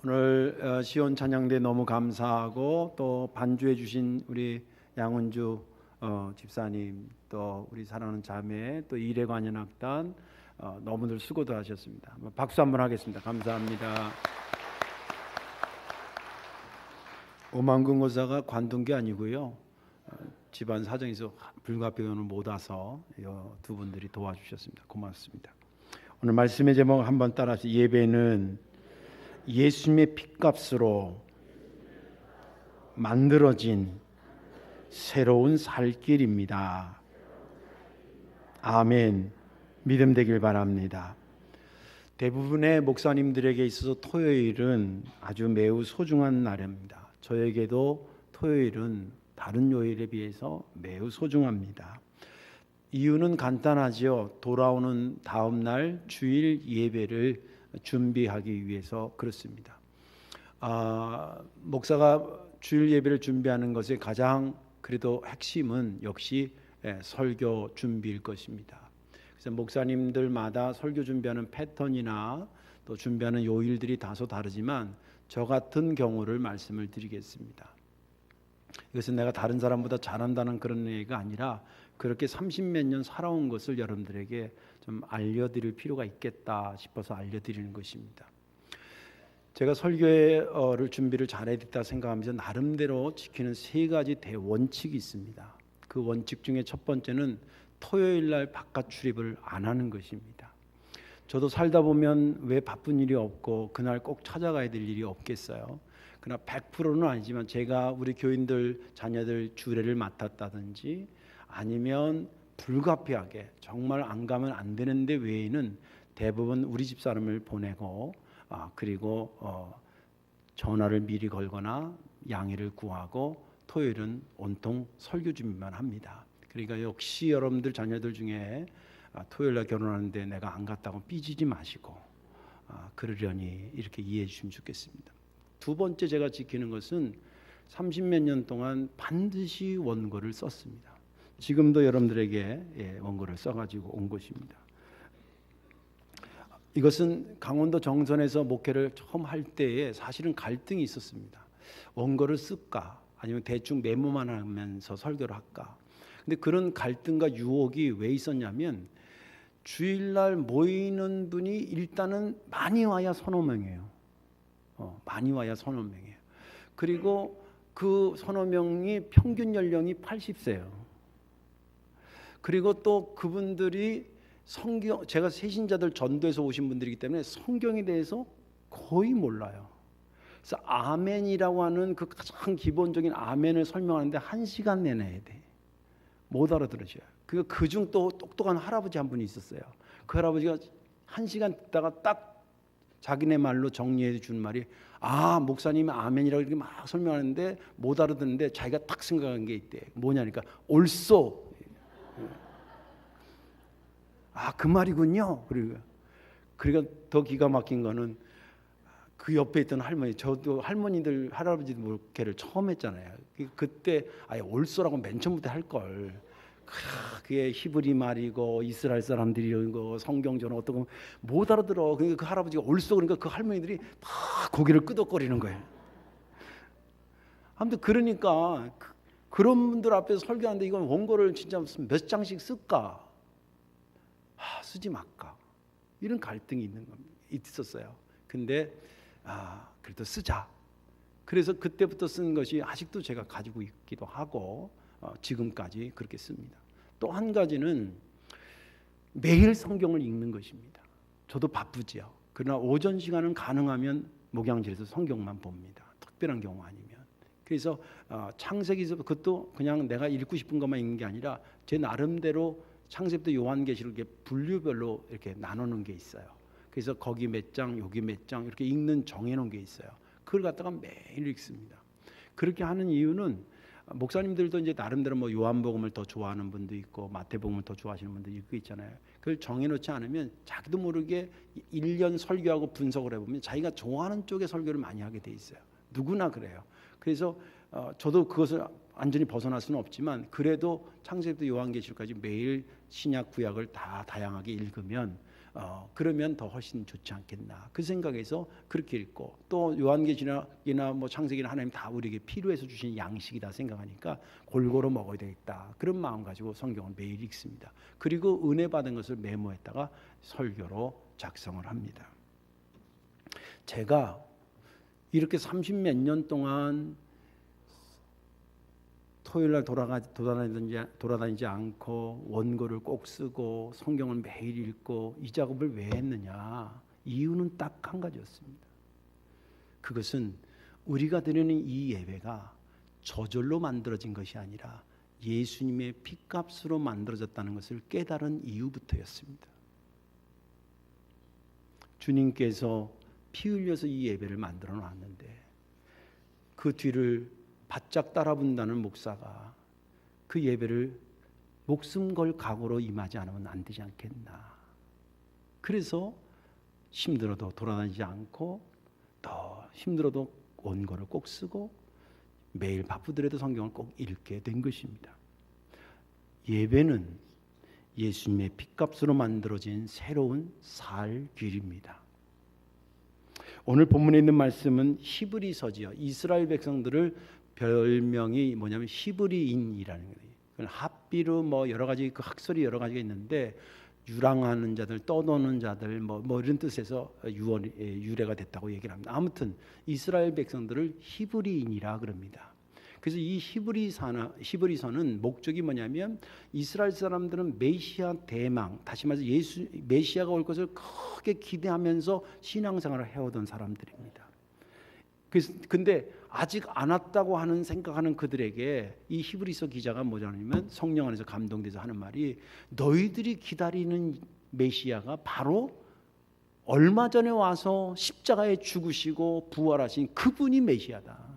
오늘 시온 찬양대 너무 감사하고 또 반주해 주신 우리 양은주 집사님, 또 우리 사랑하는 자매, 또 이래관현악단 너무들 수고도 하셨습니다. 박수 한번 하겠습니다. 감사합니다. 오만근고사가 관둔 게 아니고요, 집안 사정에서 불가피하게 못 와서 두 분들이 도와주셨습니다. 고맙습니다. 오늘 말씀의 제목 한번 따라하시죠. 예배는 예수님의 핏값으로 만들어진 새로운 살 길입니다. 아멘. 믿음 되길 바랍니다. 대부분의 목사님들에게 있어서 토요일은 아주 매우 소중한 날입니다. 저에게도 토요일은 다른 요일에 비해서 매우 소중합니다. 이유는 간단하지요. 돌아오는 다음 날 주일 예배를 준비하기 위해서 그렇습니다. 목사가 주일 예배를 준비하는 것의 가장 그래도 핵심은 역시 설교 준비일 것입니다. 그래서 목사님들마다 설교 준비하는 패턴이나 또 준비하는 요일들이 다소 다르지만 저 같은 경우를 말씀을 드리겠습니다. 이것은 내가 다른 사람보다 잘한다는 그런 얘기가 아니라 그렇게 30몇 년 살아온 것을 여러분들에게 좀 알려드릴 필요가 있겠다 싶어서 알려드리는 것입니다. 제가 설교를 준비를 잘해야 됐다 생각하면서 나름대로 지키는 세 가지 대원칙이 있습니다. 그 원칙 중에 첫 번째는 토요일 날 바깥 출입을 안 하는 것입니다. 저도 살다 보면 왜 바쁜 일이 없고 그날 꼭 찾아가야 될 일이 없겠어요. 그러나 100%는 아니지만 제가 우리 교인들 자녀들 주례를 맡았다든지 아니면 불가피하게 정말 안 가면 안 되는데 외에는 대부분 우리 집 사람을 보내고 그리고 전화를 미리 걸거나 양해를 구하고 토요일은 온통 설교 준비만 합니다. 그러니까 역시 여러분들 자녀들 중에 토요일날 결혼하는데 내가 안 갔다고 삐지지 마시고 그러려니 이렇게 이해해 주시면 좋겠습니다. 두 번째 제가 지키는 것은 30몇 년 동안 반드시 원고를 썼습니다. 지금도 여러분들에게 원고를 써가지고 온 것입니다. 이것은 강원도 정선에서 목회를 처음 할 때에 사실은 갈등이 있었습니다. 원고를 쓸까 아니면 대충 메모만 하면서 설교를 할까. 근데 그런 갈등과 유혹이 왜 있었냐면 주일날 모이는 분이 일단은 많이 와야 서너 명이에요. 많이 와야 서너 명이에요. 그리고 그 서너 명이 평균 연령이 80세예요. 그리고 또 그분들이 성경, 제가 새신자들 전도에서 오신 분들이기 때문에 성경에 대해서 거의 몰라요. 그래서 아멘이라고 하는 그 가장 기본적인 아멘을 설명하는데 1시간 내내야 돼. 못 알아들으셔요. 그중 또 똑똑한 할아버지 한 분이 있었어요. 그 할아버지가 1시간 듣다가 딱 자기네 말로 정리해 준 말이 목사님이 아멘이라고 이렇게 막 설명하는데 못 알아듣는데 자기가 딱 생각한 게 있대. 뭐냐니까 옳소. 그 말이군요. 그러니까 더 기가 막힌 거는 그 옆에 있던 할머니, 저도 할머니들 할아버지들 목회를 처음 했잖아요. 그때 옳소라고 맨 처음부터 할 걸. 그게 히브리 말이고 이스라엘 사람들이 이런 거 성경적으로 어떤 거 못 알아들어. 그러니까 그 할아버지가 옳소 그러니까 그 할머니들이 다 고개를 끄덕거리는 거예요. 아무튼 그러니까 그런 분들 앞에서 설교하는데 이건 원고를 진짜 몇 장씩 쓸까? 쓰지 말까? 이런 갈등이 있었어요. 근데 그래도 쓰자. 그래서 그때부터 쓴 것이 아직도 제가 가지고 있기도 하고 지금까지 그렇게 씁니다. 또 한 가지는 매일 성경을 읽는 것입니다. 저도 바쁘지요. 그러나 오전 시간은 가능하면 목양실에서 성경만 봅니다. 특별한 경우 아니면. 그래서 창세기에서 그것도 그냥 내가 읽고 싶은 것만 읽는 게 아니라 제 나름대로 창세기부터 요한계시록 이렇게 분류별로 이렇게 나누는 게 있어요. 그래서 거기 몇 장, 여기 몇 장 이렇게 읽는 정해놓은 게 있어요. 그걸 갖다가 매일 읽습니다. 그렇게 하는 이유는 목사님들도 이제 나름대로 뭐 요한복음을 더 좋아하는 분도 있고 마태복음을 더 좋아하시는 분도 있고 있잖아요. 그걸 정해놓지 않으면 자기도 모르게 1년 설교하고 분석을 해보면 자기가 좋아하는 쪽의 설교를 많이 하게 돼 있어요. 누구나 그래요. 그래서 저도 그것을 완전히 벗어날 수는 없지만 그래도 창세기부터 요한계시록까지 매일 신약 구약을 다 다양하게 읽으면 그러면 더 훨씬 좋지 않겠나 그 생각에서 그렇게 읽고, 또 요한계시록이나 뭐 창세기나 하나님 다 우리에게 필요해서 주신 양식이다 생각하니까 골고루 먹어야 되겠다 그런 마음 가지고 성경을 매일 읽습니다. 그리고 은혜 받은 것을 메모했다가 설교로 작성을 합니다. 제가 이렇게 30몇 년 동안 토요일날 돌아다니지 않고 원고를 꼭 쓰고 성경을 매일 읽고 이 작업을 왜 했느냐? 이유는 딱 한 가지였습니다. 그것은 우리가 드리는 이 예배가 저절로 만들어진 것이 아니라 예수님의 피값으로 만들어졌다는 것을 깨달은 이유부터였습니다. 주님께서 피 흘려서 이 예배를 만들어 놨는데 그 뒤를 바짝 따라본다는 목사가 그 예배를 목숨 걸 각오로 임하지 않으면 안 되지 않겠나. 그래서 힘들어도 돌아다니지 않고 더 힘들어도 원고를 꼭 쓰고 매일 바쁘더라도 성경을 꼭 읽게 된 것입니다. 예배는 예수님의 피값으로 만들어진 새로운 살 길입니다. 오늘 본문에 있는 말씀은 히브리서지요. 이스라엘 백성들을 별명이 뭐냐면 히브리인이라는 거예요. 합비로 뭐 여러 가지 그 학설이 여러 가지가 있는데 유랑하는 자들, 떠도는 자들 뭐 이런 뜻에서 유래가 됐다고 얘기를 합니다. 아무튼 이스라엘 백성들을 히브리인이라 그럽니다. 그래서 이 히브리서는 목적이 뭐냐면 이스라엘 사람들은 메시아 대망, 다시 말해서 메시아가 올 것을 크게 기대하면서 신앙생활을 해오던 사람들입니다. 그래서 근데 아직 안 왔다고 하는 생각하는 그들에게 이 히브리서 기자가 뭐냐면 성령 안에서 감동돼서 하는 말이, 너희들이 기다리는 메시아가 바로 얼마 전에 와서 십자가에 죽으시고 부활하신 그분이 메시아다.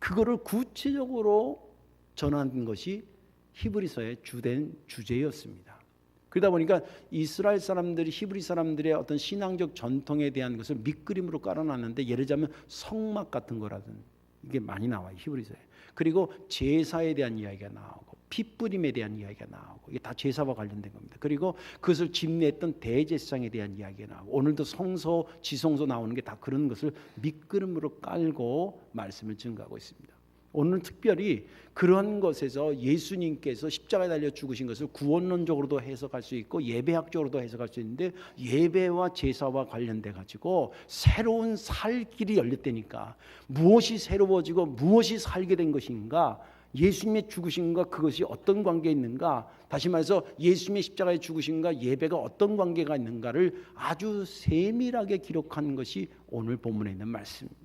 그거를 구체적으로 전하는 것이 히브리서의 주된 주제였습니다. 그러다 보니까 이스라엘 사람들이 히브리 사람들의 어떤 신앙적 전통에 대한 것을 밑그림으로 깔아놨는데, 예를 들자면 성막 같은 거라든 이게 많이 나와요, 히브리서에. 그리고 제사에 대한 이야기가 나오고 핏뿌림에 대한 이야기가 나오고, 이게 다 제사와 관련된 겁니다. 그리고 그것을 집례했던 대제사장에 대한 이야기가 나오고, 오늘도 성소, 지성소 나오는 게 다 그런 것을 밑그림으로 깔고 말씀을 증거하고 있습니다. 오늘 특별히 그러한 것에서 예수님께서 십자가에 달려 죽으신 것을 구원론적으로도 해석할 수 있고 예배학적으로도 해석할 수 있는데, 예배와 제사와 관련돼 가지고 새로운 살 길이 열렸다니까. 무엇이 새로워지고 무엇이 살게 된 것인가, 예수님의 죽으심과 그것이 어떤 관계에 있는가, 다시 말해서 예수님의 십자가에 죽으심과 예배가 어떤 관계가 있는가를 아주 세밀하게 기록한 것이 오늘 본문에 있는 말씀입니다.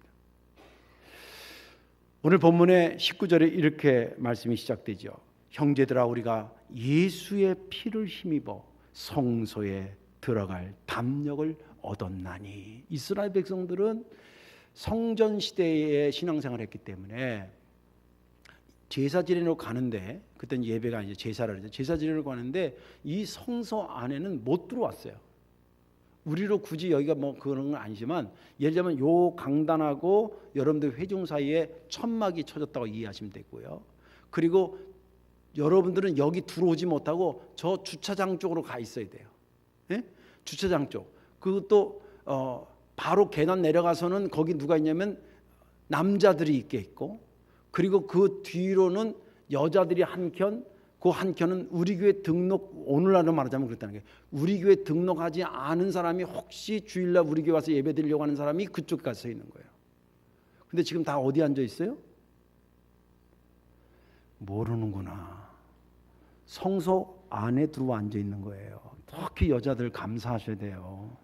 오늘 본문의 19절에 이렇게 말씀이 시작되죠. 형제들아, 우리가 예수의 피를 힘입어 성소에 들어갈 담력을 얻었나니. 이스라엘 백성들은 성전 시대에 신앙생활을 했기 때문에 제사 지내러 가는데, 그때는 예배가 아니죠, 제사를 하죠. 제사 지내러 가는데 이 성소 안에는 못 들어왔어요. 우리로 굳이 여기가 뭐 그런 건 아니지만, 예를 들면 요 강단하고 여러분들 회중 사이에 천막이 쳐졌다고 이해하시면 되고요. 그리고 여러분들은 여기 들어오지 못하고 저 주차장 쪽으로 가 있어야 돼요. 예? 주차장 쪽. 그것도 바로 계단 내려가서는 거기 누가 있냐면 남자들이 있게 있고, 그리고 그 뒤로는 여자들이 한 켠, 그 한 켠은 우리 교회 등록, 오늘날로 말하자면 그렇다는 게, 우리 교회 등록하지 않은 사람이 혹시 주일날 우리 교회 와서 예배 드리려고 하는 사람이 그쪽 가서 서 있는 거예요. 근데 지금 다 어디 앉아 있어요? 모르는구나. 성소 안에 들어와 앉아 있는 거예요. 특히 여자들 감사하셔야 돼요.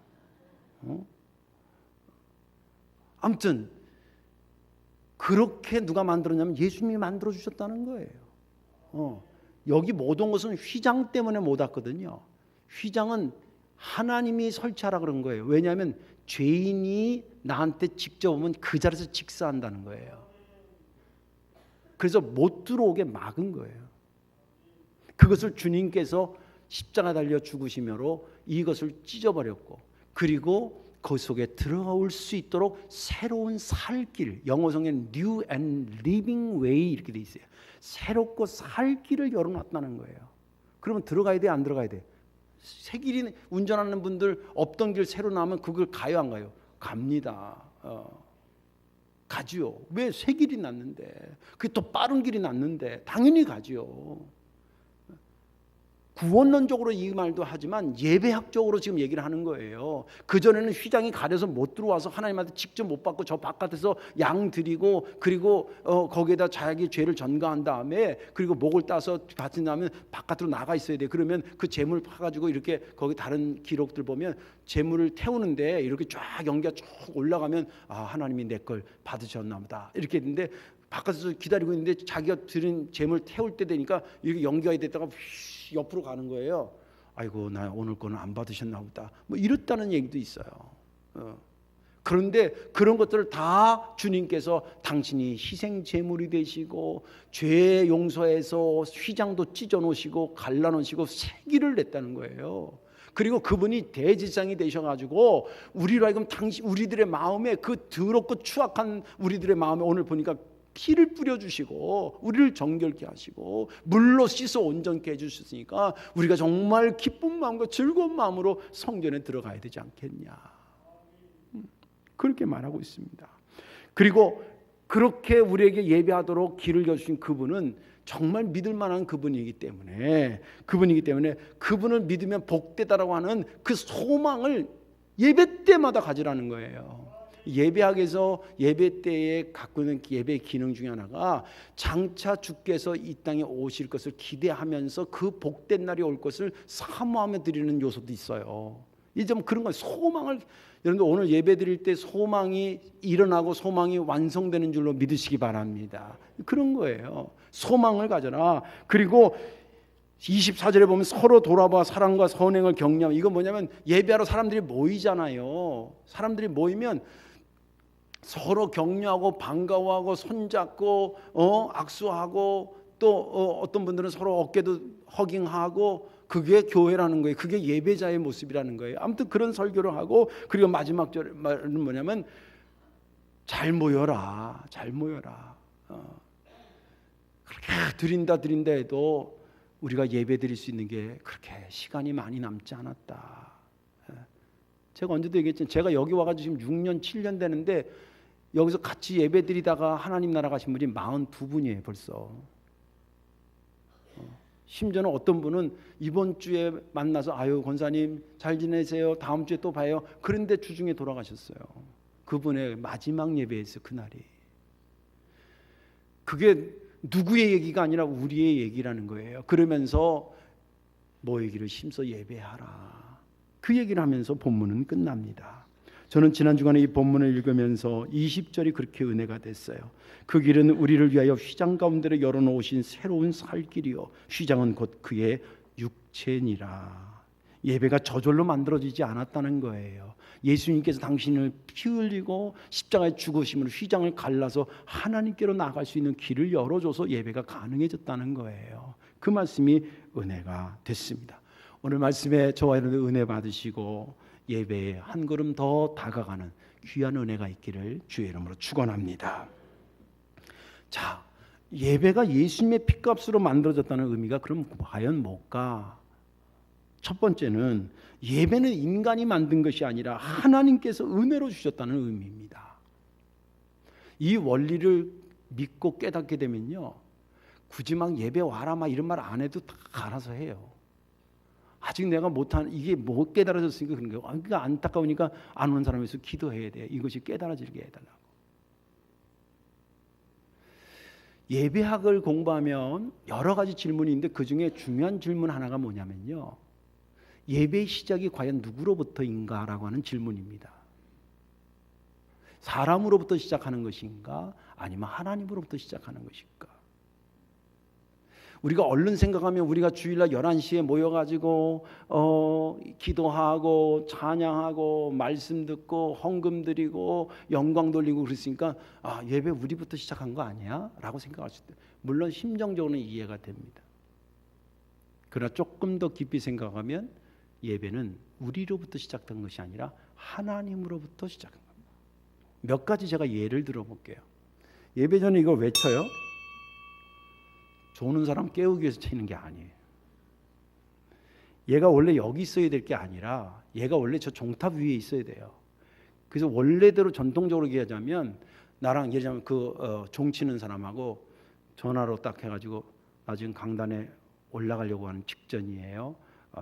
아무튼 그렇게 누가 만들었냐면 예수님이 만들어 주셨다는 거예요. 여기 못 온 것은 휘장 때문에 못 왔거든요. 휘장은 하나님이 설치하라 그런 거예요. 왜냐하면 죄인이 나한테 직접 오면 그 자리에서 직사한다는 거예요. 그래서 못 들어오게 막은 거예요. 그것을 주님께서 십자가 달려 죽으심으로 이것을 찢어버렸고, 그리고 그 속에 들어올 수 있도록 새로운 살 길, 영어 성경에 New and Living Way 이렇게 돼 있어요. 새롭고 살 길을 열어놨다는 거예요. 그러면 들어가야 돼, 안 들어가야 돼? 새 길이 운전하는 분들 없던 길 새로 나오면 그걸 가요 안 가요? 갑니다. 가지요. 왜? 새 길이 났는데, 그게 더 빠른 길이 났는데 당연히 가지요. 구원론적으로 이 말도 하지만 예배학적으로 지금 얘기를 하는 거예요. 그전에는 휘장이 가려서 못 들어와서 하나님한테 직접 못 받고 저 바깥에서 양 드리고, 그리고 거기에다 자기 죄를 전가한 다음에, 그리고 목을 따서 받은 다음에 바깥으로 나가 있어야 돼. 그러면 그 재물 파가지고 이렇게, 거기 다른 기록들 보면 재물을 태우는데 이렇게 쫙 연기가 쭉 올라가면 하나님이 내 걸 받으셨나 보다 이렇게 했는데, 바깥에서 기다리고 있는데 자기가 드린 재물 태울 때 되니까 이렇게 연기가 됐다가 옆으로 가는 거예요. 아이고, 나 오늘 거는 안 받으셨나 보다, 뭐 이렇다는 얘기도 있어요. 그런데 그런 것들을 다 주님께서 당신이 희생 제물이 되시고 죄 용서해서 휘장도 찢어 놓으시고 갈라 놓으시고 새 길을 냈다는 거예요. 그리고 그분이 대지상이 되셔가지고 우리로 하여금 우리들의 마음에, 그 더럽고 추악한 우리들의 마음에 오늘 보니까 피를 뿌려주시고 우리를 정결케 하시고 물로 씻어 온전케 해주셨으니까 우리가 정말 기쁜 마음과 즐거운 마음으로 성전에 들어가야 되지 않겠냐, 그렇게 말하고 있습니다. 그리고 그렇게 우리에게 예배하도록 길을 여주신 그분은 정말 믿을 만한 그분이기 때문에 그분을 믿으면 복되다라고 하는 그 소망을 예배 때마다 가지라는 거예요. 예배학에서 예배 때에 갖고 있는 예배 기능 중에 하나가 장차 주께서 이 땅에 오실 것을 기대하면서 그 복된 날이 올 것을 사모하며 드리는 요소도 있어요. 이 좀 그런 거예요. 소망을, 여러분들 오늘 예배 드릴 때 소망이 일어나고 소망이 완성되는 줄로 믿으시기 바랍니다. 그런 거예요. 소망을 가져라. 그리고 24절에 보면 서로 돌아봐 사랑과 선행을 격려하면, 이거 뭐냐면 예배하러 사람들이 모이잖아요. 사람들이 모이면 서로 격려하고 반가워하고 손잡고 악수하고 또 어떤 분들은 서로 어깨도 허깅하고, 그게 교회라는 거예요. 그게 예배자의 모습이라는 거예요. 아무튼 그런 설교를 하고, 그리고 마지막 말은 뭐냐면 잘 모여라, 잘 모여라. 그렇게 드린다 해도 우리가 예배 드릴 수 있는 게 그렇게 시간이 많이 남지 않았다. 제가 언제도 얘기했지만 제가 여기 와가지고 지금 6년 7년 되는데 여기서 같이 예배 드리다가 하나님 나라 가신 분이 42분이에요 벌써. 심지어는 어떤 분은 이번 주에 만나서 아유 권사님 잘 지내세요, 다음 주에 또 봐요, 그런데 주중에 돌아가셨어요. 그분의 마지막 예배였어요 그날이. 그게 누구의 얘기가 아니라 우리의 얘기라는 거예요. 그러면서 모이기를 힘써 예배하라, 그 얘기를 하면서 본문은 끝납니다. 저는 지난 주간에 이 본문을 읽으면서 20절이 그렇게 은혜가 됐어요. 그 길은 우리를 위하여 휘장 가운데로 열어놓으신 새로운 살 길이요, 휘장은 곧 그의 육체니라. 예배가 저절로 만들어지지 않았다는 거예요. 예수님께서 당신을 피 흘리고 십자가에 죽으심으로 휘장을 갈라서 하나님께로 나갈 수 있는 길을 열어줘서 예배가 가능해졌다는 거예요. 그 말씀이 은혜가 됐습니다. 오늘 말씀에 저와 여러분들 은혜 받으시고 예배에 한 걸음 더 다가가는 귀한 은혜가 있기를 주의 이름으로 축원합니다. 자, 예배가 예수님의 피값으로 만들어졌다는 의미가 그럼 과연 뭘까? 첫 번째는 예배는 인간이 만든 것이 아니라 하나님께서 은혜로 주셨다는 의미입니다. 이 원리를 믿고 깨닫게 되면요, 굳이 막 예배 와라 막 이런 말 안 해도 다 알아서 해요. 아직 내가 못한 이게 못 깨달아졌으니까 그런 거예요. 그러니까 안타까우니까 안 오는 사람에 서 기도해야 돼. 이것이 깨달아지게 해달라고. 예배학을 공부하면 여러 가지 질문이 있는데 그 중에 중요한 질문 하나가 뭐냐면요, 예배의 시작이 과연 누구로부터인가라고 하는 질문입니다. 사람으로부터 시작하는 것인가 아니면 하나님으로부터 시작하는 것인가? 우리가 얼른 생각하면 우리가 주일날 11시에 모여가지고 기도하고 찬양하고 말씀 듣고 헌금 드리고 영광 돌리고 그랬으니까 예배 우리부터 시작한 거 아니야? 라고 생각할 수 있어요. 물론 심정적으로는 이해가 됩니다. 그러나 조금 더 깊이 생각하면 예배는 우리로부터 시작된 것이 아니라 하나님으로부터 시작한 겁니다. 몇 가지 제가 예를 들어볼게요. 예배 전에 이걸 외쳐요. 조는 사람 깨우기 위해서 치는 게 아니에요. 얘가 원래 여기 있어야 될 게 아니라 얘가 원래 저 종탑 위에 있어야 돼요. 그래서 원래대로 전통적으로 얘기하자면 나랑 예를 들면 종 치는 사람하고 전화로 딱 해가지고 나 지금 강단에 올라가려고 하는 직전이에요.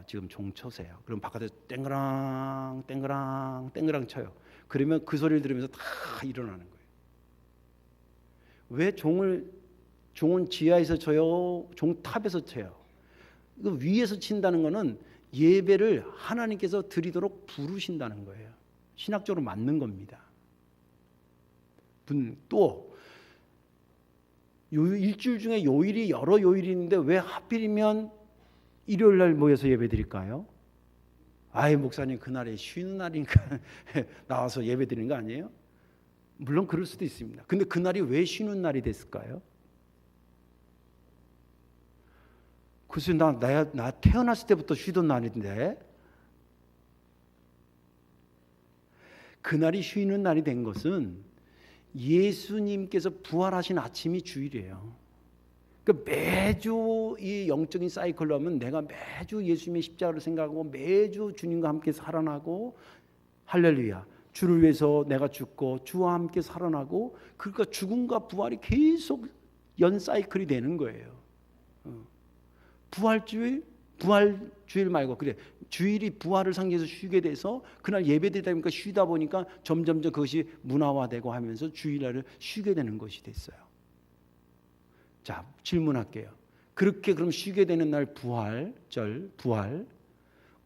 지금 종 쳐세요. 그럼 바깥에서 땡그랑 땡그랑 땡그랑 쳐요. 그러면 그 소리를 들으면서 다 일어나는 거예요. 왜 종은 지하에서 쳐요? 종탑에서 쳐요. 이거 위에서 친다는 거는 예배를 하나님께서 드리도록 부르신다는 거예요. 신학적으로 맞는 겁니다. 또 일주일 중에 요일이 여러 요일이 있는데 왜 하필이면 일요일 날 모여서 예배 드릴까요? 아이 목사님 그날이 쉬는 날이니까 나와서 예배 드리는 거 아니에요? 물론 그럴 수도 있습니다. 근데 그날이 왜 쉬는 날이 됐을까요? 글쎄 나 태어났을 때부터 쉬던 날인데 그날이 쉬는 날이 된 것은 예수님께서 부활하신 아침이 주일이에요. 그러니까 매주 이 영적인 사이클로 하면 내가 매주 예수님의 십자가를 생각하고 매주 주님과 함께 살아나고 할렐루야 주를 위해서 내가 죽고 주와 함께 살아나고 그러니까 죽음과 부활이 계속 연 사이클이 되는 거예요. 부활주일 말고 그래 주일이 부활을 상징해서 쉬게 돼서 그날 예배드리다 보니까 쉬다 보니까 점점 그것이 문화화되고 하면서 주일날을 쉬게 되는 것이 됐어요. 자 질문할게요. 그렇게 그럼 쉬게 되는 날 부활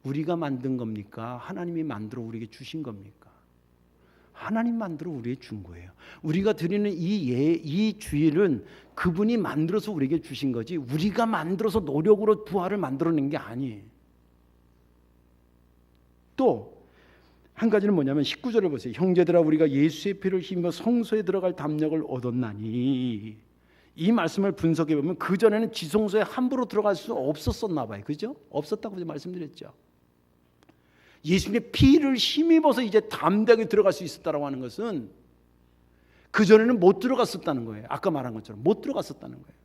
우리가 만든 겁니까? 하나님이 만들어 우리에게 주신 겁니까? 하나님 만들어 우리에게 준 거예요. 우리가 드리는 이 주일은 그분이 만들어서 우리에게 주신 거지 우리가 만들어서 노력으로 부활을 만들어낸 게 아니에요. 또 한 가지는 뭐냐면 19절을 보세요. 형제들아 우리가 예수의 피를 힘입어 성소에 들어갈 담력을 얻었나니 이 말씀을 분석해 보면 그전에는 지성소에 함부로 들어갈 수 없었었나 봐요. 그죠? 없었다고 말씀드렸죠. 예수님의 피를 힘입어서 이제 담대하게 들어갈 수 있었다라고 하는 것은 그전에는 못 들어갔었다는 거예요. 아까 말한 것처럼 못 들어갔었다는 거예요.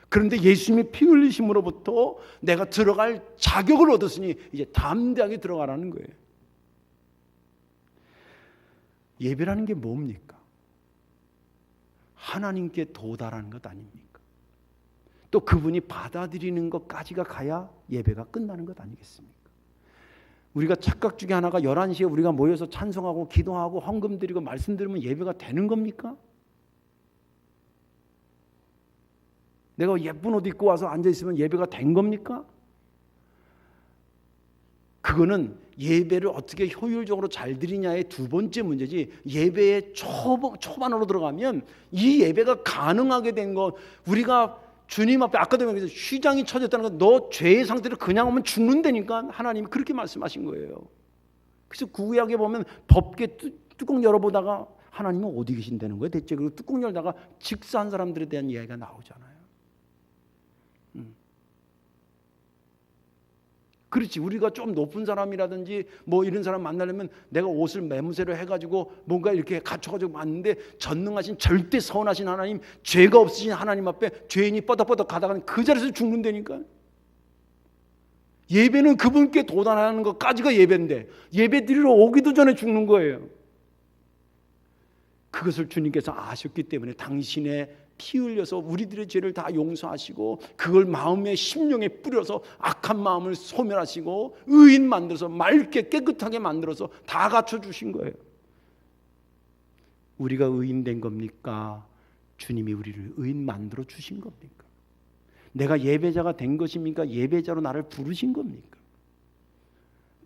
그런데 예수님의 피 흘리심으로부터 내가 들어갈 자격을 얻었으니 이제 담대하게 들어가라는 거예요. 예배라는 게 뭡니까? 하나님께 도달하는 것 아닙니까? 또 그분이 받아들이는 것까지가 가야 예배가 끝나는 것 아니겠습니까? 우리가 착각 중에 하나가 11시에 우리가 모여서 찬송하고 기도하고 헌금 드리고 말씀 드리면 예배가 되는 겁니까? 내가 예쁜 옷 입고 와서 앉아있으면 예배가 된 겁니까? 그거는 예배를 어떻게 효율적으로 잘 드리냐의 두 번째 문제지 예배의 초반으로 들어가면 이 예배가 가능하게 된 것 우리가 주님 앞에 아까도 말했죠. 휘장이 쳐졌다는 건 너 죄의 상태로 그냥 오면 죽는다니까 하나님이 그렇게 말씀하신 거예요. 그래서 구약에 보면 덥게 뚜껑 열어보다가 하나님은 어디 계신다는 거예요 대체. 그리고 뚜껑 열다가 직사한 사람들에 대한 이야기가 나오잖아요. 그렇지 우리가 좀 높은 사람이라든지 뭐 이런 사람 만나려면 내가 옷을 매무새로 해가지고 뭔가 이렇게 갖춰가지고 왔는데 전능하신 절대 선하신 하나님 죄가 없으신 하나님 앞에 죄인이 뻐덕뻐덕 가다가는 그 자리에서 죽는다니까. 예배는 그분께 도달하는 것까지가 예배인데 예배 드리러 오기도 전에 죽는 거예요. 그것을 주님께서 아셨기 때문에 당신의 피 흘려서 우리들의 죄를 다 용서하시고 그걸 마음의 심령에 뿌려서 악한 마음을 소멸하시고 의인 만들어서 맑게 깨끗하게 만들어서 다 갖춰주신 거예요. 우리가 의인 된 겁니까? 주님이 우리를 의인 만들어 주신 겁니까? 내가 예배자가 된 것입니까? 예배자로 나를 부르신 겁니까?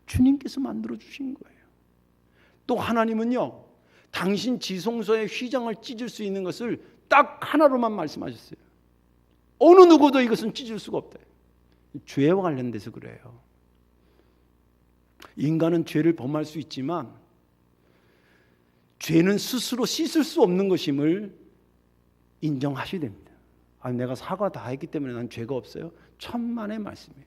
주님께서 만들어 주신 거예요. 또 하나님은요 당신 지성소의 휘장을 찢을 수 있는 것을 딱 하나로만 말씀하셨어요. 어느 누구도 이것은 찢을 수가 없다. 죄와 관련돼서 그래요. 인간은 죄를 범할 수 있지만 죄는 스스로 씻을 수 없는 것임을 인정하셔야 됩니다. 내가 사과 다 했기 때문에 난 죄가 없어요. 천만의 말씀이에요.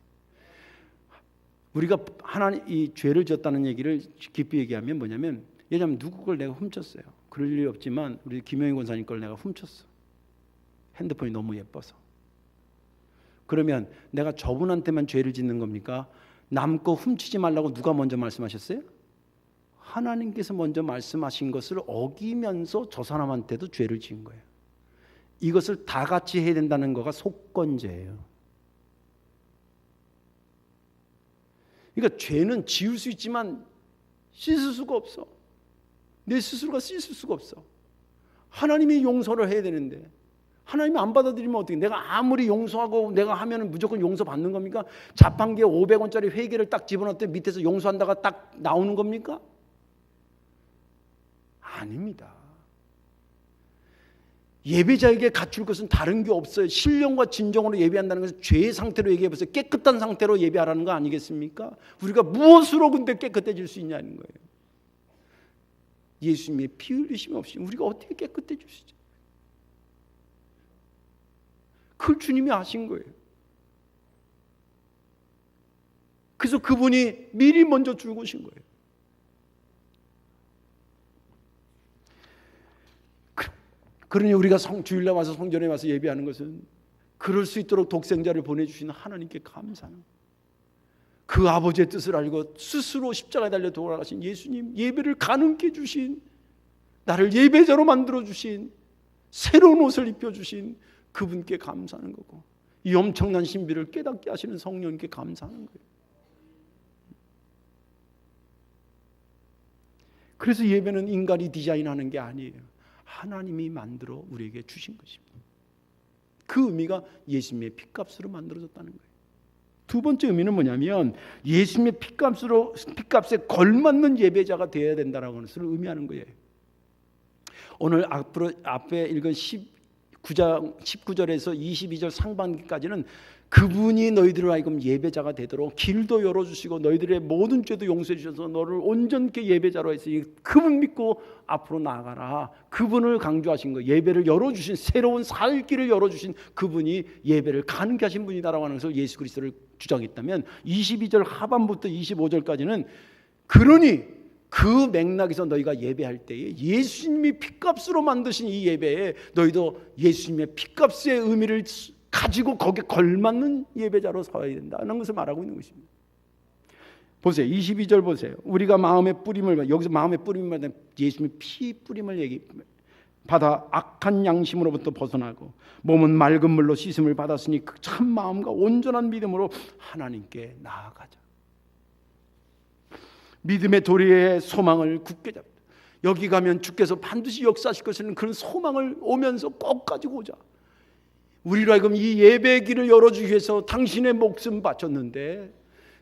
우리가 하나님 이 죄를 졌다는 얘기를 깊이 얘기하면 뭐냐면 예를 들면 누구 걸 내가 훔쳤어요. 그럴 일이 없지만 우리 김영희 권사님 걸 내가 훔쳤어. 핸드폰이 너무 예뻐서. 그러면 내가 저분한테만 죄를 짓는 겁니까? 남 거 훔치지 말라고 누가 먼저 말씀하셨어요? 하나님께서 먼저 말씀하신 것을 어기면서 저 사람한테도 죄를 지은 거예요. 이것을 다 같이 해야 된다는 거가 속건제예요. 그러니까 죄는 지울 수 있지만 씻을 수가 없어. 내 스스로가 씻을 수가 없어. 하나님이 용서를 해야 되는데 하나님이 안 받아들이면 어떻게? 내가 아무리 용서하고 내가 하면 무조건 용서받는 겁니까? 자판기에 500원짜리 회계를 딱 집어넣을 밑에서 용서한다가 딱 나오는 겁니까? 아닙니다. 예배자에게 갖출 것은 다른 게 없어요. 신령과 진정으로 예배한다는 것은 죄의 상태로 얘기해보세요. 깨끗한 상태로 예배하라는 거 아니겠습니까? 우리가 무엇으로 근데 깨끗해질 수 있냐는 거예요. 예수님의 피 흘리심 없이 우리가 어떻게 깨끗해질 수 있죠? 그걸 주님이 아신 거예요. 그래서 그분이 미리 먼저 죽으신 거예요. 그러니 우리가 주일날 와서 성전에 와서 예배하는 것은 그럴 수 있도록 독생자를 보내주신 하나님께 감사하는 거예요. 그 아버지의 뜻을 알고 스스로 십자가에 달려 돌아가신 예수님, 예배를 가능케 주신, 나를 예배자로 만들어주신, 새로운 옷을 입혀주신 그분께 감사하는 거고, 이 엄청난 신비를 깨닫게 하시는 성령님께 감사하는 거예요. 그래서 예배는 인간이 디자인하는 게 아니에요. 하나님이 만들어 우리에게 주신 것입니다. 그 의미가 예수님의 핏값으로 만들어졌다는 거예요. 두 번째 의미는 뭐냐면 예수님의 핏값에 걸맞는 예배자가 되어야 된다는 것을 의미하는 거예요. 오늘 앞에 읽은 19절에서 22절 상반기까지는 그분이 너희들을 하여금 예배자가 되도록 길도 열어주시고 너희들의 모든 죄도 용서해 주셔서 너를 온전케 예배자로 했으니 그분 믿고 앞으로 나아가라. 그분을 강조하신 거예요. 예배를 열어주신, 새로운 살 길을 열어주신 그분이 예배를 가능케 하신 분이다라고 하는 것을 예수 그리스도를 주장했다면 22절 하반부터 25절까지는 그러니 그 맥락에서 너희가 예배할 때에 예수님이 핏값으로 만드신 이 예배에 너희도 예수님의 핏값의 의미를 가지고 거기에 걸맞는 예배자로 서야 된다는 것을 말하고 있는 것입니다. 보세요. 22절 보세요. 우리가 마음의 뿌림을, 여기서 마음의 뿌림을 예수님의 피 뿌림을 받아 악한 양심으로부터 벗어나고 몸은 맑은 물로 씻음을 받았으니 그 참 마음과 온전한 믿음으로 하나님께 나아가자. 믿음의 도리의 소망을 굳게 잡다. 여기 가면 주께서 반드시 역사하실 것이라는 그런 소망을 오면서 꼭 가지고 오자. 우리로 하여금 이 예배의 길을 열어주기 위해서 당신의 목숨 바쳤는데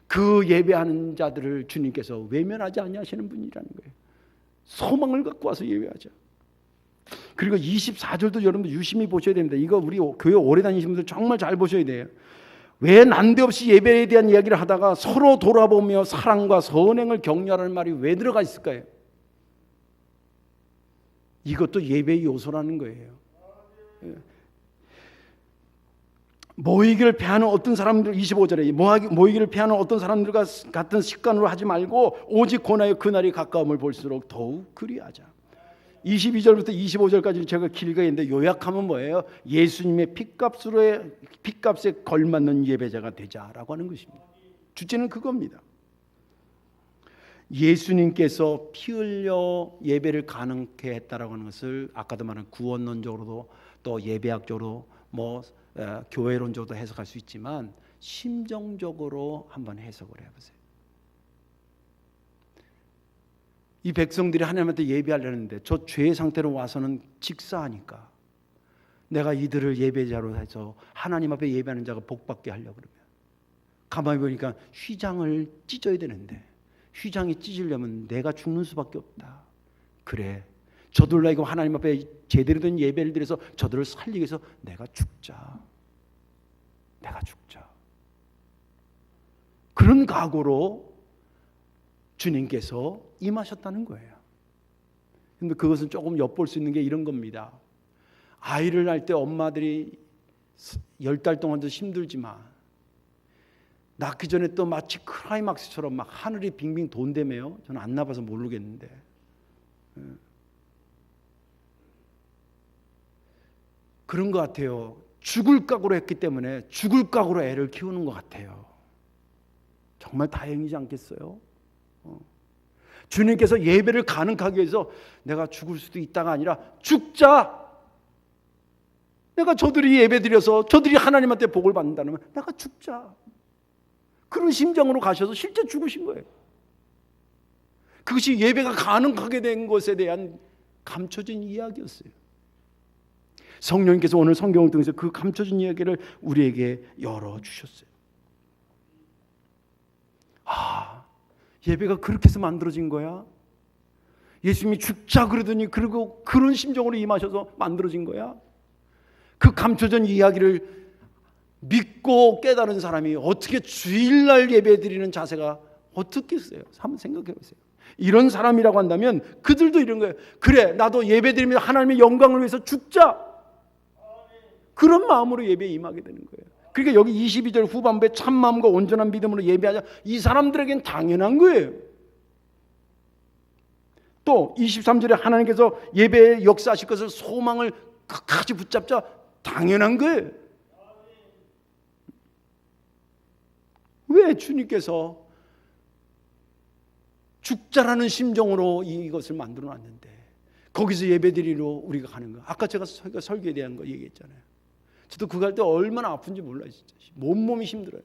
그 예배하는 자들을 주님께서 외면하지 아니하시는 분이라는 거예요. 소망을 갖고 와서 예배하자. 그리고 24절도 여러분들 유심히 보셔야 됩니다. 이거 우리 교회 오래 다니신 분들 정말 잘 보셔야 돼요. 왜 난데없이 예배에 대한 이야기를 하다가 서로 돌아보며 사랑과 선행을 격려하는 말이 왜 들어가 있을까요? 이것도 예배의 요소라는 거예요. 모이기를 패하는 어떤 사람들, 25절에 모이기를 패하는 어떤 사람들과 같은 습관으로 하지 말고 오직 권하여 그날이 가까움을 볼수록 더욱 그리하자. 22절부터 25절까지 제가 길게 했는데 요약하면 뭐예요? 예수님의 핏값에 걸맞는 예배자가 되자라고 하는 것입니다. 주제는 그겁니다. 예수님께서 피 흘려 예배를 가능케 했다라고 하는 것을 아까도 말한 구원론적으로도 또 예배학적으로 교회론적으로 해석할 수 있지만 심정적으로 한번 해석을 해보세요. 이 백성들이 하나님한테 예배하려는데 저 죄의 상태로 와서는 직사하니까 내가 이들을 예배자로 해서 하나님 앞에 예배하는 자가 복받게 하려고 그러면 가만히 보니까 휘장을 찢어야 되는데 휘장이 찢으려면 내가 죽는 수밖에 없다. 그래, 저들로 하여금 하나님 앞에 제대로 된 예배를 드려서 저들을 살리기 위해서 내가 죽자. 그런 각오로 주님께서 임하셨다는 거예요. 근데 그것은 조금 엿볼 수 있는 게 이런 겁니다. 아이를 낳을 때 엄마들이 10달 동안도 힘들지만 낳기 전에 또 마치 클라이막스처럼 막 하늘이 빙빙 돈다며요. 저는 안 낳아봐서 모르겠는데 그런 것 같아요. 죽을 각오로 했기 때문에 죽을 각오로 애를 키우는 것 같아요. 정말 다행이지 않겠어요? 주님께서 예배를 가능하게 해서 내가 죽을 수도 있다가 아니라 죽자. 내가 저들이 예배드려서 저들이 하나님한테 복을 받는다면 내가 죽자. 그런 심정으로 가셔서 실제 죽으신 거예요. 그것이 예배가 가능하게 된 것에 대한 감춰진 이야기였어요. 성령님께서 오늘 성경을 통해서 그 감춰진 이야기를 우리에게 열어주셨어요. 예배가 그렇게 해서 만들어진 거야? 예수님이 죽자 그러더니 그리고 그런 심정으로 임하셔서 만들어진 거야? 그 감춰진 이야기를 믿고 깨달은 사람이 어떻게 주일날 예배 드리는 자세가 어떻게 있어요? 한번 생각해 보세요. 이런 사람이라고 한다면 그들도 이런 거예요. 그래, 나도 예배 드리면 하나님의 영광을 위해서 죽자. 그런 마음으로 예배에 임하게 되는 거예요. 그러니까 여기 22절 후반부에 참 마음과 온전한 믿음으로 예배하자. 이 사람들에겐 당연한 거예요. 또 23절에 하나님께서 예배에 역사하실 것을 소망을 끝까지 붙잡자. 당연한 거예요. 왜 주님께서 죽자라는 심정으로 이것을 만들어 놨는데 거기서 예배드리러 우리가 가는 거야. 아까 제가 설교에 대한 거 얘기했잖아요. 저도 그거 할 때 얼마나 아픈지 몰라요. 진짜 몸이 힘들어요.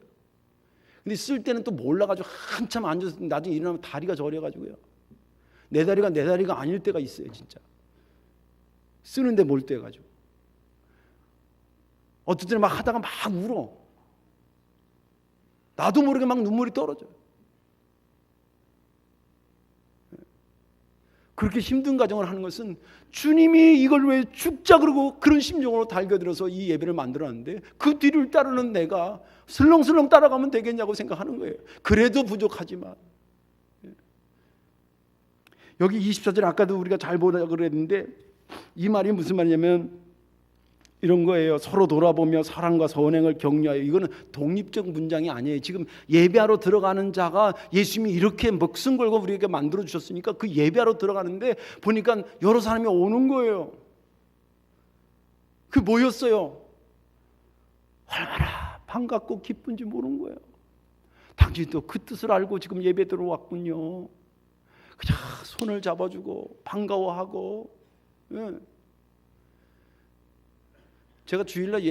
근데 쓸 때는 또 몰라가지고 한참 앉아서 나중에 일어나면 다리가 저려가지고요. 내 다리가 아닐 때가 있어요. 진짜 쓰는데 몰두해가지고 어떨 때는 막 하다가 막 울어. 나도 모르게 막 눈물이 떨어져요. 그렇게 힘든 과정을 하는 것은 주님이 이걸 왜 죽자 그러고 그런 심정으로 달겨들어서 이 예배를 만들었는데 그 뒤를 따르는 내가 슬렁슬렁 따라가면 되겠냐고 생각하는 거예요. 그래도 부족하지만. 여기 24절 아까도 우리가 잘 보라고 그랬는데 이 말이 무슨 말이냐면 이런 거예요. 서로 돌아보며 사랑과 선행을 격려하여. 이거는 독립적 문장이 아니에요. 지금 예배하러 들어가는 자가 예수님이 이렇게 목숨 걸고 우리에게 만들어 주셨으니까 그 예배하러 들어가는데 보니까 여러 사람이 오는 거예요. 그 뭐였어요? 얼마나 반갑고 기쁜지 모르는 거예요. 당신도 그 뜻을 알고 지금 예배 들어왔군요. 그냥 손을 잡아주고 반가워하고. 제가 주일날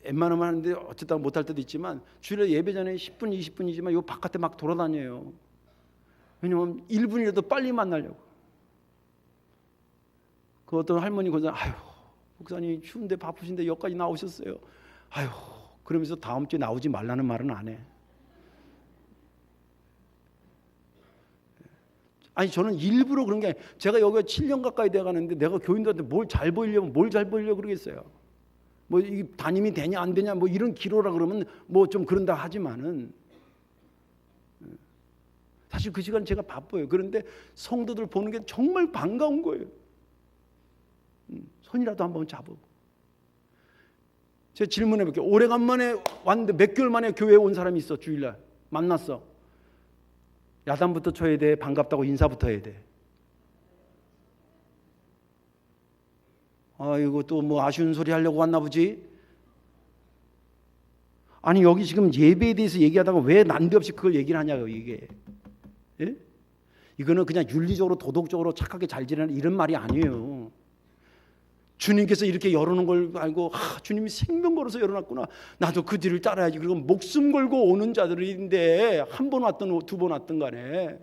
웬만하면 하는데 어쨌든 못할 때도 있지만 주일날 예배 전에 10분 20분이지만 요 바깥에 막 돌아다녀요. 왜냐면 1분이라도 빨리 만나려고. 그 어떤 할머니 거기서 아유 목사님 추운데 바쁘신데 여기까지 나오셨어요. 아유 그러면서 다음 주에 나오지 말라는 말은 안 해. 아니 저는 일부러 그런 게 아니라 제가 여기가 7년 가까이 돼가는데 내가 교인들한테 뭘 잘 보이려고 그러겠어요. 뭐 이 담임이 되냐 안 되냐 뭐 이런 기로라 그러면 뭐 좀 그런다 하지만은 사실 그 시간 제가 바빠요. 그런데 성도들 보는 게 정말 반가운 거예요. 손이라도 한번 잡고. 제가 질문해 볼게요. 오래간만에 왔는데 몇 개월 만에 교회에 온 사람이 있어. 주일날 만났어. 야단부터 쳐야 돼? 반갑다고 인사부터 해야 돼? 이거 또 뭐 아쉬운 소리 하려고 왔나 보지? 아니 여기 지금 예배에 대해서 얘기하다가 왜 난데없이 그걸 얘기를 하냐고 이게. 예? 이거는 그냥 윤리적으로 도덕적으로 착하게 잘 지내는 이런 말이 아니에요. 주님께서 이렇게 열어놓은 걸 알고 주님이 생명 걸어서 열어놨구나. 나도 그 뒤를 따라야지. 그리고 목숨 걸고 오는 자들인데 한 번 왔든 두 번 왔든 간에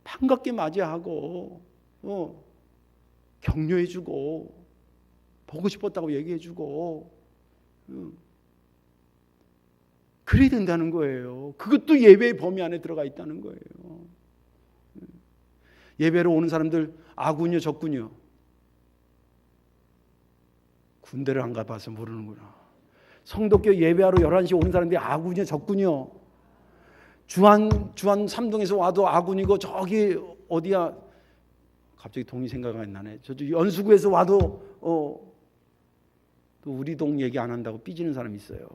반갑게 맞이하고 격려해주고 보고 싶었다고 얘기해주고 그래야 된다는 거예요. 그것도 예배의 범위 안에 들어가 있다는 거예요. 예배로 오는 사람들 아군이요 적군이요? 군대를 안 가봐서 모르는구나. 성도교 예배하러 11시 오는 사람들이 아군이요 적군이요? 주한 3동에서 와도 아군이고 저기 어디야 갑자기 동이 생각이 안 나네. 저쪽 연수구에서 와도 또 우리 동 얘기 안 한다고 삐지는 사람이 있어요.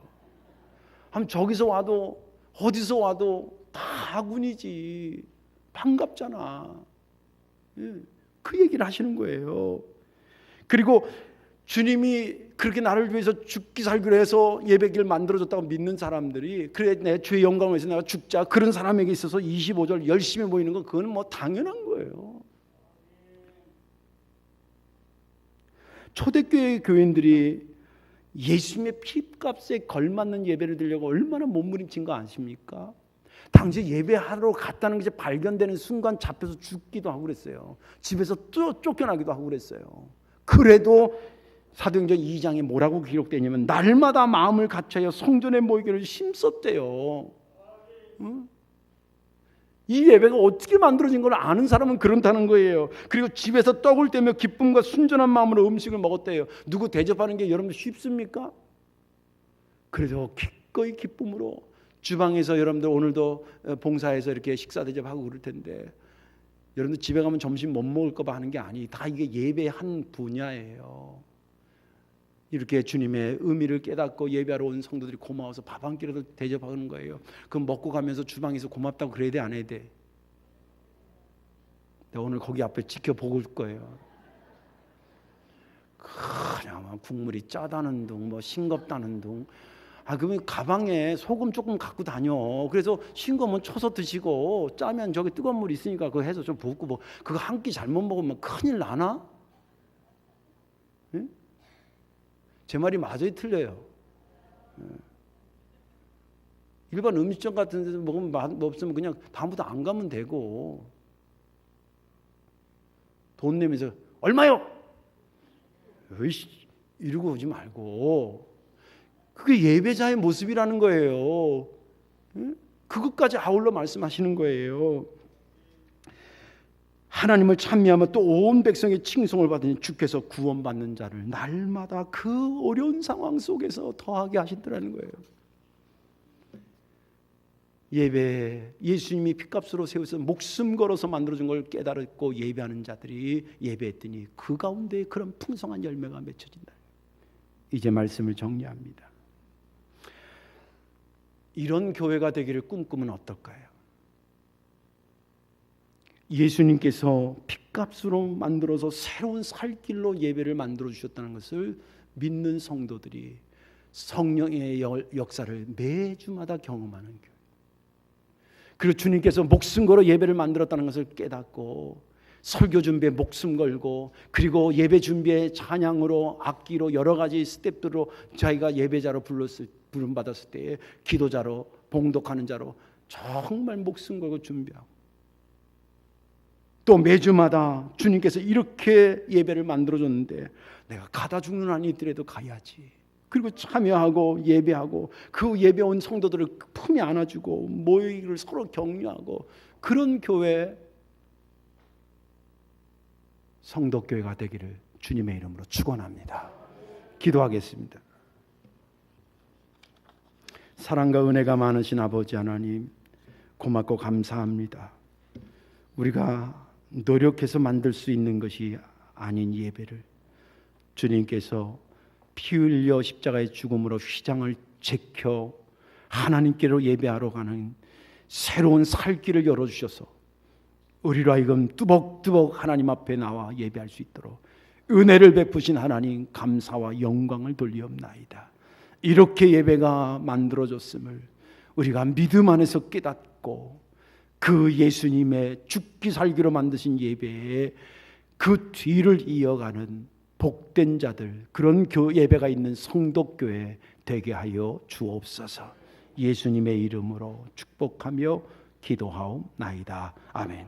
한 저기서 와도 어디서 와도 다 아군이지. 반갑잖아. 그 얘기를 하시는 거예요. 그리고 주님이 그렇게 나를 위해서 죽기 살기로 해서 예배기를 만들어줬다고 믿는 사람들이, 그래 내 주의 영광을 위해서 내가 죽자, 그런 사람에게 있어서 25절 열심히 모이는 건 그건 뭐 당연한 거예요. 초대교회 교인들이 예수님의 피값에 걸맞는 예배를 드리려고 얼마나 몸부림친 거 아십니까? 당시 예배하러 갔다는 게 발견되는 순간 잡혀서 죽기도 하고 그랬어요. 집에서 쫓겨나기도 하고 그랬어요. 그래도 사도행전 2장에 뭐라고 기록되냐면 날마다 마음을 같이하여 성전에 모이기를 힘썼대요. 응? 이 예배가 어떻게 만들어진 걸 아는 사람은 그렇다는 거예요. 그리고 집에서 떡을 떼며 기쁨과 순전한 마음으로 음식을 먹었대요. 누구 대접하는 게 여러분들 쉽습니까? 그래서 기꺼이 기쁨으로 주방에서, 여러분들 오늘도 봉사해서 이렇게 식사 대접하고 그럴 텐데, 여러분들 집에 가면 점심 못 먹을까 봐 하는 게 아니, 다 이게 예배의 한 분야예요. 이렇게 주님의 의미를 깨닫고 예배하러 온 성도들이 고마워서 밥 한 끼라도 대접하는 거예요. 그럼 먹고 가면서 주방에서 고맙다고 그래야 돼, 안 해야 돼? 내가 오늘 거기 앞에 지켜보고 올 거예요. 그냥 국물이 짜다는 둥, 뭐 싱겁다는 둥. 그러면 가방에 소금 조금 갖고 다녀. 그래서 싱거면 쳐서 드시고, 짜면 저기 뜨거운 물 있으니까 그거 해서 좀 붓고, 뭐 그거 한 끼 잘못 먹으면 큰일 나나? 응? 제 말이 맞아요, 틀려요? 일반 음식점 같은 데서 먹으면 맛 없으면 그냥 다음부터 안 가면 되고, 돈 내면서 얼마요? 으이씨, 이러고 오지 말고. 그게 예배자의 모습이라는 거예요. 그것까지 아울러 말씀하시는 거예요. 하나님을 찬미하며 또 온 백성의 칭송을 받으니 주께서 구원받는 자를 날마다 그 어려운 상황 속에서 더하게 하신다는 거예요. 예배, 예수님이 핏값으로 세워서 목숨 걸어서 만들어준 걸 깨달았고 예배하는 자들이 예배했더니 그 가운데 그런 풍성한 열매가 맺혀진다. 이제 말씀을 정리합니다. 이런 교회가 되기를 꿈꾸면 어떨까요? 예수님께서 핏값으로 만들어서 새로운 살 길로 예배를 만들어 주셨다는 것을 믿는 성도들이 성령의 역사를 매주마다 경험하는 교회. 그리고 주님께서 목숨 걸어 예배를 만들었다는 것을 깨닫고 설교 준비에 목숨 걸고, 그리고 예배 준비에 찬양으로, 악기로, 여러 가지 스텝들로 자기가 예배자로 부름받았을 때에 기도자로, 봉독하는 자로 정말 목숨 걸고 준비하고, 또 매주마다 주님께서 이렇게 예배를 만들어줬는데 내가 가다 죽는 한이 있더라도 가야지. 그리고 참여하고 예배하고 그 예배 온 성도들을 품에 안아주고 모이기를 서로 격려하고, 그런 교회, 성도교회가 되기를 주님의 이름으로 축원합니다. 기도하겠습니다. 사랑과 은혜가 많으신 아버지 하나님, 고맙고 감사합니다. 우리가 노력해서 만들 수 있는 것이 아닌 예배를 주님께서 피 흘려 십자가의 죽음으로 휘장을 제켜 하나님께로 예배하러 가는 새로운 살 길을 열어주셔서 우리로 하여금 뚜벅뚜벅 하나님 앞에 나와 예배할 수 있도록 은혜를 베푸신 하나님, 감사와 영광을 돌리옵나이다. 이렇게 예배가 만들어졌음을 우리가 믿음 안에서 깨닫고 그 예수님의 죽기 살기로 만드신 예배에 그 뒤를 이어가는 복된 자들, 그런 예배가 있는 성도교회 되게 하여 주옵소서. 예수님의 이름으로 축복하며 기도하옵나이다. 아멘.